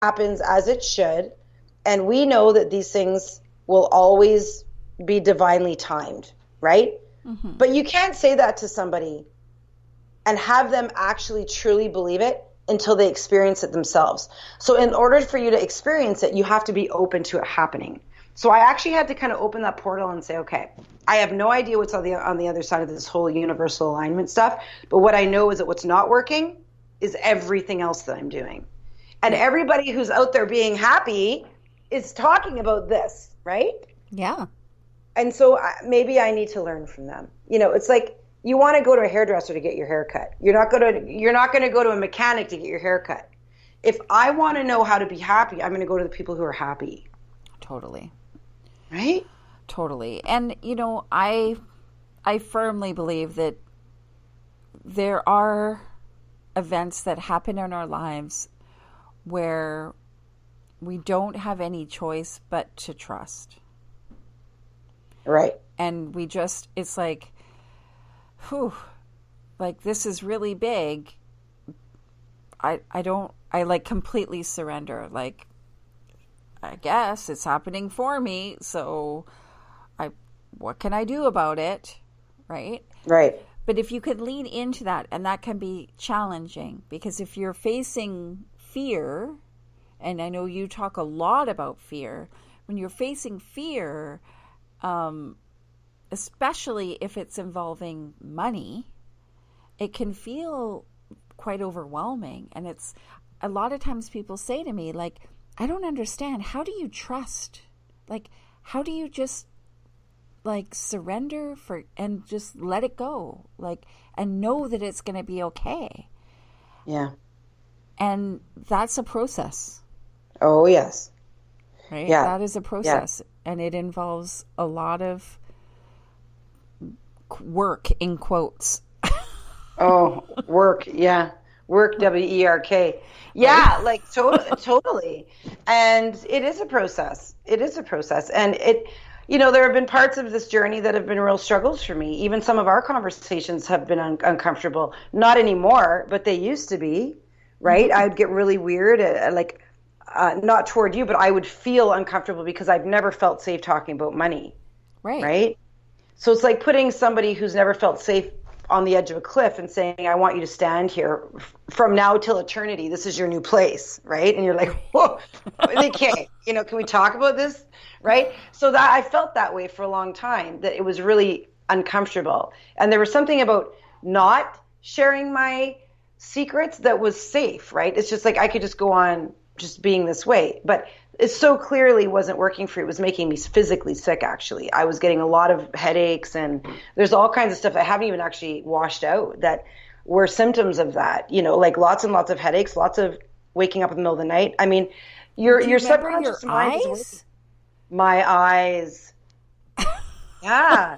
happens as it should, and we know that these things will always be divinely timed, right? Mm-hmm. But you can't say that to somebody and have them actually truly believe it until they experience it themselves. So in order for you to experience it, you have to be open to it happening. So I actually had to kind of open that portal and say, okay, I have no idea what's on the other side of this whole universal alignment stuff, but what I know is that what's not working is everything else that I'm doing. And Yeah. everybody who's out there being happy is talking about this, right? Yeah. And so maybe I need to learn from them. It's like you want to go to a hairdresser to get your hair cut. You're not going to go to a mechanic to get your hair cut. If I want to know how to be happy, I'm going to go to the people who are happy, Totally. right? Totally. And I firmly believe that there are events that happen in our lives where we don't have any choice but to trust. Right. And it's like, whew, like this is really big. I like completely surrender. Like, I guess it's happening for me. So what can I do about it? Right. Right. But if you could lean into that, and that can be challenging because if you're facing fear, and I know you talk a lot about fear, when you're facing fear, especially if it's involving money, it can feel quite overwhelming. And it's a lot of times people say to me, like, I don't understand. How do you trust? Like, how do you just like surrender for and just let it go? Like, and know that it's going to be okay. Yeah. And that's a process, Oh, yes. right? Yeah. That is a Yeah. process. And it involves a lot of work in quotes, Oh, work. Yeah. Work, WERK. right? Yeah, like totally. And it is a process. It is a process. And there have been parts of this journey that have been real struggles for me. Even some of our conversations have been uncomfortable. Not anymore, but they used to be, right? Mm-hmm. I'd get really weird, like, not toward you, but I would feel uncomfortable because I've never felt safe talking about money, Right. right? So it's like putting somebody who's never felt safe on the edge of a cliff and saying, I want you to stand here from now till eternity. This is your new place, right? And you're like, whoa, they can't, can we talk about this? Right? So that I felt that way for a long time, that it was really uncomfortable. And there was something about not sharing my secrets that was safe, right? It's just like I could just go on just being this way. But it so clearly wasn't working for you. It was making me physically sick, actually. I was getting a lot of headaches, and there's all kinds of stuff that haven't even actually washed out that were symptoms of that, like lots and lots of headaches, lots of waking up in the middle of the night. I mean, your Do you your remember your subconscious mind is working. eyes? My eyes. Yeah.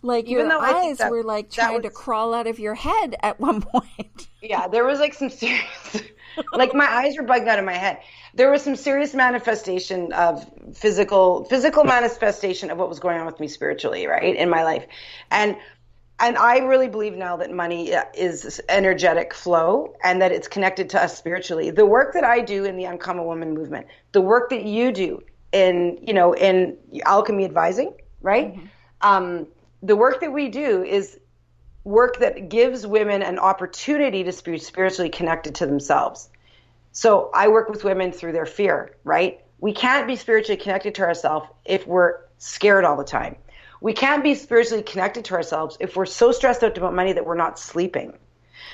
Like Even your though I think eyes that were like that trying was, to crawl out of your head at one point. yeah, there was like some serious, like my eyes were bugging out of my head. There was some serious manifestation of physical manifestation of what was going on with me spiritually, right, in my life. And and I really believe now that money is energetic flow and that it's connected to us spiritually. The work that I do in the Uncommon Woman movement, the work that you do in alchemy advising, right? Mm-hmm. Um, the work that we do is work that gives women an opportunity to be spiritually connected to themselves. So I work with women through their fear, right? We can't be spiritually connected to ourselves if we're scared all the time. We can't be spiritually connected to ourselves if we're so stressed out about money that we're not sleeping.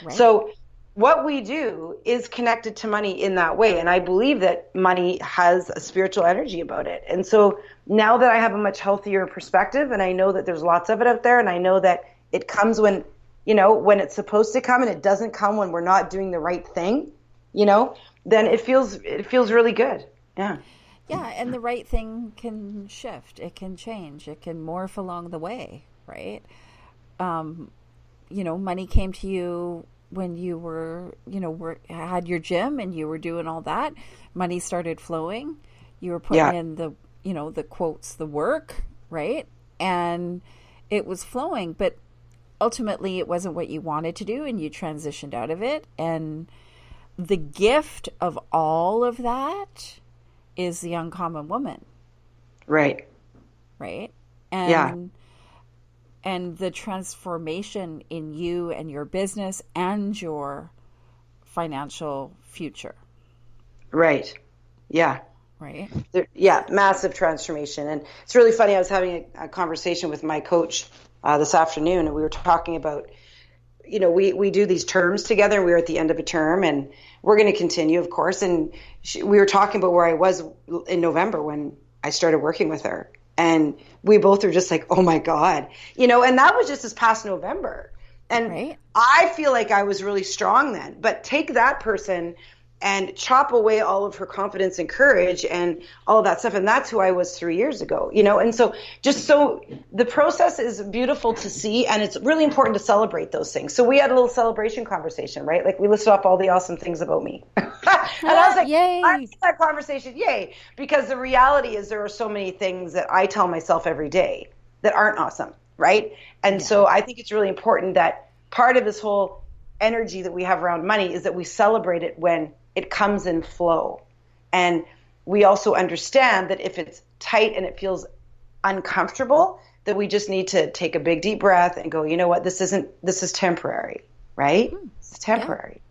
Right. So what we do is connected to money in that way. And I believe that money has a spiritual energy about it. And so now that I have a much healthier perspective and I know that there's lots of it out there and I know that it comes when it's supposed to come and it doesn't come when we're not doing the right thing, then it feels really good. Yeah. Yeah, and the right thing can shift. It can change. It can morph along the way, right? Um, Money came to you when you had your gym and you were doing all that. Money started flowing. You were putting Yeah. in the quotes, the work, right? And it was flowing, but ultimately it wasn't what you wanted to do and you transitioned out of it. And the gift of all of that is the uncommon woman. Right. Right. Yeah. And the transformation in you and your business and your financial future. Right. Yeah. Right. Yeah. Massive transformation. And it's really funny. I was having a conversation with my coach this afternoon, and we were talking about, we do these terms together. We were at the end of a term, and we're going to continue, of course. And we were talking about where I was in November when I started working with her. And we both were just like, oh my God, and that was just this past November. And right. I feel like I was really strong then, but take that person and chop away all of her confidence and courage and all of that stuff. And that's who I was 3 years ago, and so the process is beautiful to see. And it's really important to celebrate those things. So we had a little celebration conversation, right? Like we listed off all the awesome things about me. And I was like, yay. I like that conversation. Yay. Because the reality is there are so many things that I tell myself every day that aren't awesome. Right. And so I think it's really important that part of this whole energy that we have around money is that we celebrate it when it comes in flow. And we also understand that if it's tight and it feels uncomfortable, that we just need to take a big deep breath and go, you know what, this is temporary, right? It's temporary.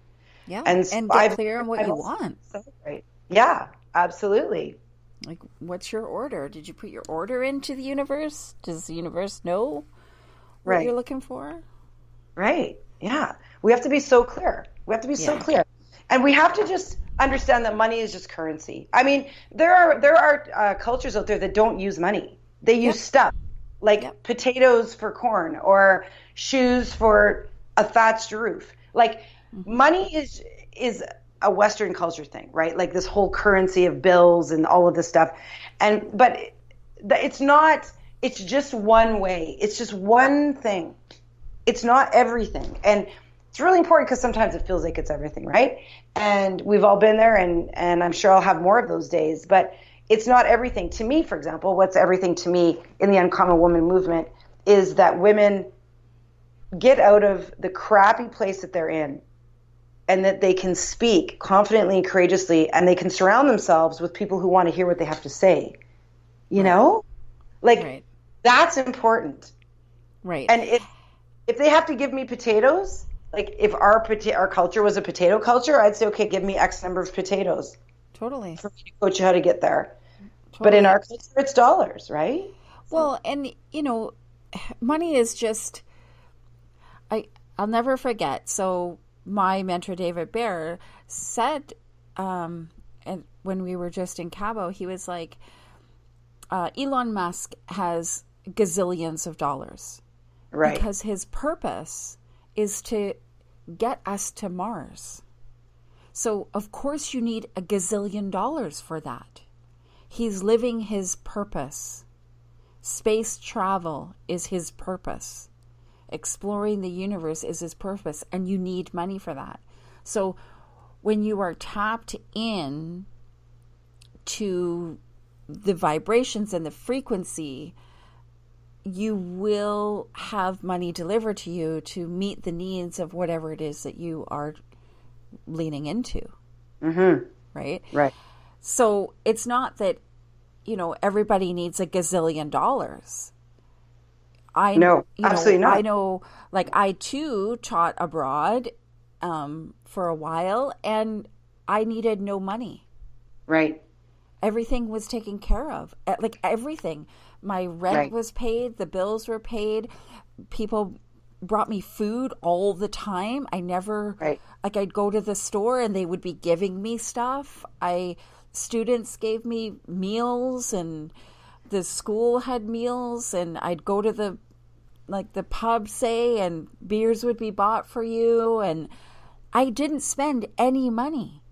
Yeah. And get clear on what you want. Celebrate. Yeah, absolutely. Like, what's your order? Did you put your order into the universe? Does the universe know what you're looking for? Right. Yeah. We have to be so clear. So clear. And we have to just understand that money is just currency. I mean, there are cultures out there that don't use money. They use stuff like potatoes for corn or shoes for a thatched roof. Like money is a Western culture thing, right? Like this whole currency of bills and all of this stuff. But it's not, it's just one way. It's just one thing. It's not everything. And it's really important because sometimes it feels like it's everything, right? And we've all been there, and I'm sure I'll have more of those days, but it's not everything. To me, for example, what's everything to me in the Uncommon Woman movement is that women get out of the crappy place that they're in and that they can speak confidently and courageously, and they can surround themselves with people who want to hear what they have to say, you know? Like, that's important. Right. And if they have to give me potatoes, like if our culture was a potato culture, I'd say, okay, give me X number of potatoes. Totally. For me to coach you how to get there. Totally. But in our culture, it's dollars, right? Well, and money is just, I'll never forget. So my mentor, David Bear, said, and when we were just in Cabo, he was like, Elon Musk has gazillions of dollars. Right. Because his purpose is to get us to Mars. So, of course, you need a gazillion dollars for that. He's living his purpose. Space travel is his purpose. Exploring the universe is his purpose, and you need money for that. So, when you are tapped in to the vibrations and the frequency, you will have money delivered to you to meet the needs of whatever it is that you are leaning into. Mm-hmm. Right? Right. So it's not that, everybody needs a gazillion dollars. No, absolutely not. I know, like, I too taught abroad for a while, and I needed no money. Right. Everything was taken care of. Like, everything. My rent was paid. The bills were paid. People brought me food all the time. I never, like, I'd go to the store and they would be giving me stuff. Students gave me meals, and the school had meals, and I'd go to the pub, say, and beers would be bought for you. And I didn't spend any money.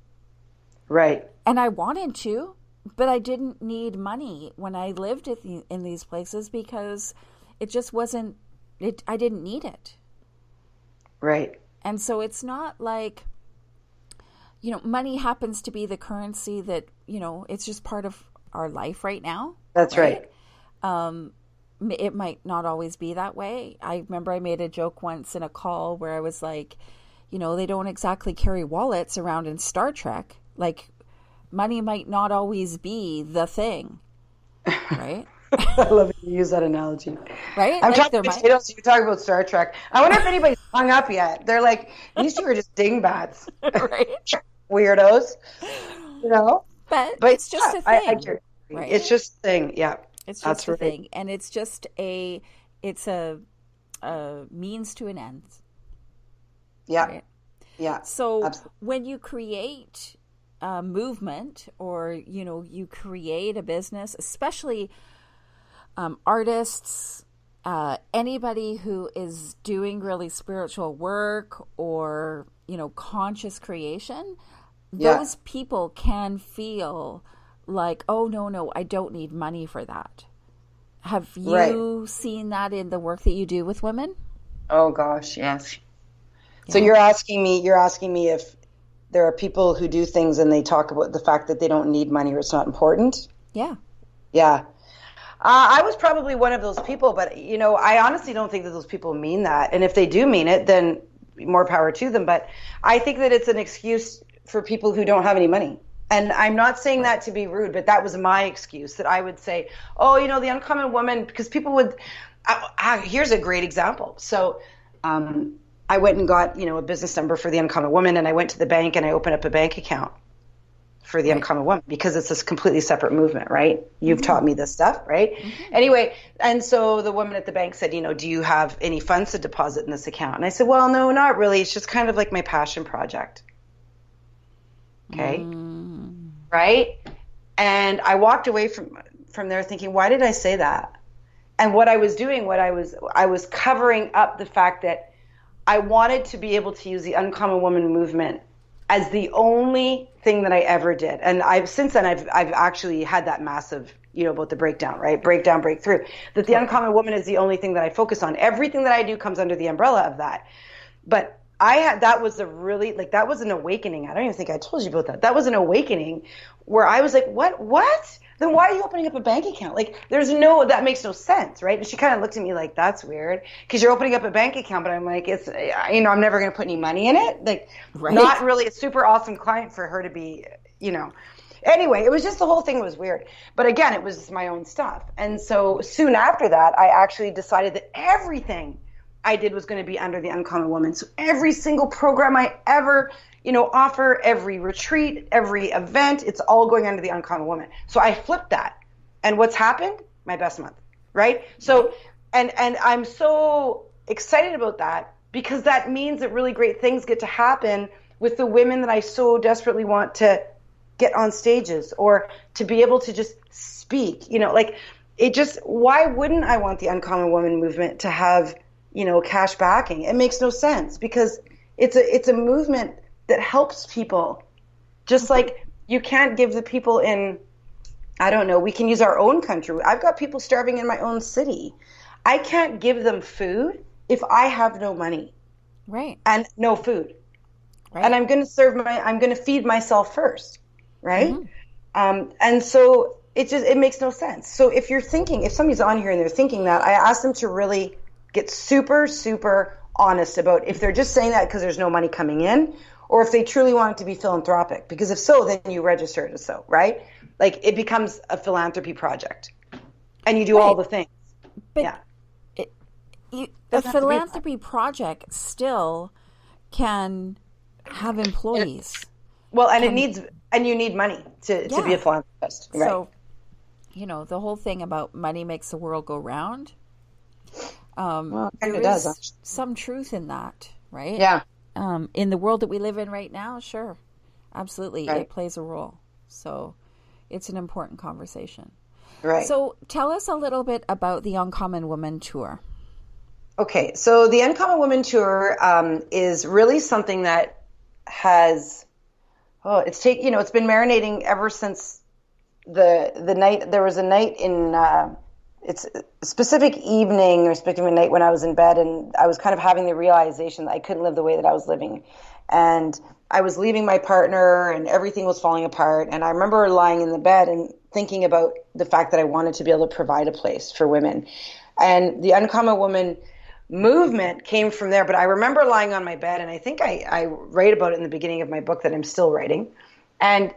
Right. And I wanted to. But I didn't need money when I lived in these places because it just wasn't, I didn't need it. Right. And so it's not like, money happens to be the currency that, it's just part of our life right now. That's right. It might not always be that way. I remember I made a joke once in a call where I was like, they don't exactly carry wallets around in Star Trek. Like, money might not always be the thing, right? I love it. You use that analogy. Right? I'm Like talking potatoes, you're talking about Star Trek. I wonder if anybody's hung up yet. They're like, these two are just dingbats. Right? Weirdos, But But it's just yeah, a thing, right? right? It's just a thing. Yeah, It's that's just a right. thing. And it's just it's a means to an end, Yeah, right? yeah, So absolutely. when you create a movement, or, you create a business, especially artists, anybody who is doing really spiritual work, or, conscious creation, Yeah, those people can feel like, oh, no, I don't need money for that. Have right. you seen that in the work that you do with women? Oh gosh, yes. So Yeah. you're asking me if there are people who do things and they talk about the fact that they don't need money or it's not important. Yeah. Yeah. I was probably one of those people, but I honestly don't think that those people mean that. And if they do mean it, then more power to them. But I think that it's an excuse for people who don't have any money. And I'm not saying that to be rude, but that was my excuse, that I would say, oh, the uncommon woman, because people would. Here's a great example. So I went and got a business number for the uncommon woman, and I went to the bank and I opened up a bank account for the Right. uncommon woman, because it's this completely separate movement, right? You've taught me this stuff, right? Anyway, and so the woman at the bank said, do you have any funds to deposit in this account? And I said, well, no, not really. It's just kind of like my passion project. Okay. Right. And I walked away from there thinking, why did I say that? And what I was doing, I was covering up the fact that I wanted to be able to use the uncommon woman movement as the only thing that I ever did. And since then I've actually had that massive, about the breakdown, right? Breakdown, breakthrough. That the uncommon woman is the only thing that I focus on. Everything that I do comes under the umbrella of that. But that was that was an awakening. I don't even think I told you about that. That was an awakening where I was like, what? Then why are you opening up a bank account? Like, that makes no sense, right? And she kind of looked at me like, that's weird, because you're opening up a bank account. But I'm like, it's, I'm never going to put any money in it. Like, Right. Not really a super awesome client for her to be, Anyway, it was just, the whole thing was weird. But again, it was my own stuff. And so soon after that, I actually decided that everything I did was going to be under the uncommon woman. So every single program I ever, offer, every retreat, every event, it's all going under the uncommon woman. So I flipped that. And what's happened? My best month, right? So, and I'm so excited about that, because that means that really great things get to happen with the women that I so desperately want to get on stages, or to be able to just speak, why wouldn't I want the uncommon woman movement to have, cash backing? It makes no sense, because it's a movement that helps people. Just like you can't give the people in, I don't know, we can use our own country. I've got people starving in my own city. I can't give them food if I have no money. Right. And no food. Right. And I'm going to feed myself first. Right. And so it makes no sense. So if somebody's on here and they're thinking that, I ask them to really get super, super honest about if they're just saying that because there's no money coming in, or if they truly want it to be philanthropic. Because if so, then you register it as so, right? Like, it becomes a philanthropy project, and you do all the things. But yeah. The philanthropy project still can have employees. Well, and you need money to be a philanthropist. Right. So, the whole thing about money makes the world go round. Well, there it does, is some truth in that, right? Yeah. In the world that we live in right now, sure, absolutely, Right. it plays a role. So, it's an important conversation. Right. So, tell us a little bit about the Uncommon Woman Tour. Okay, so the Uncommon Woman Tour is really something that has, it's been marinating ever since the night. There was a night in, it's a specific evening or specific night when I was in bed, and I was kind of having the realization that I couldn't live the way that I was living. And I was leaving my partner and everything was falling apart. And I remember lying in the bed and thinking about the fact that I wanted to be able to provide a place for women. And the Uncommon Woman movement came from there. But I remember lying on my bed, and I think I write about it in the beginning of my book that I'm still writing. And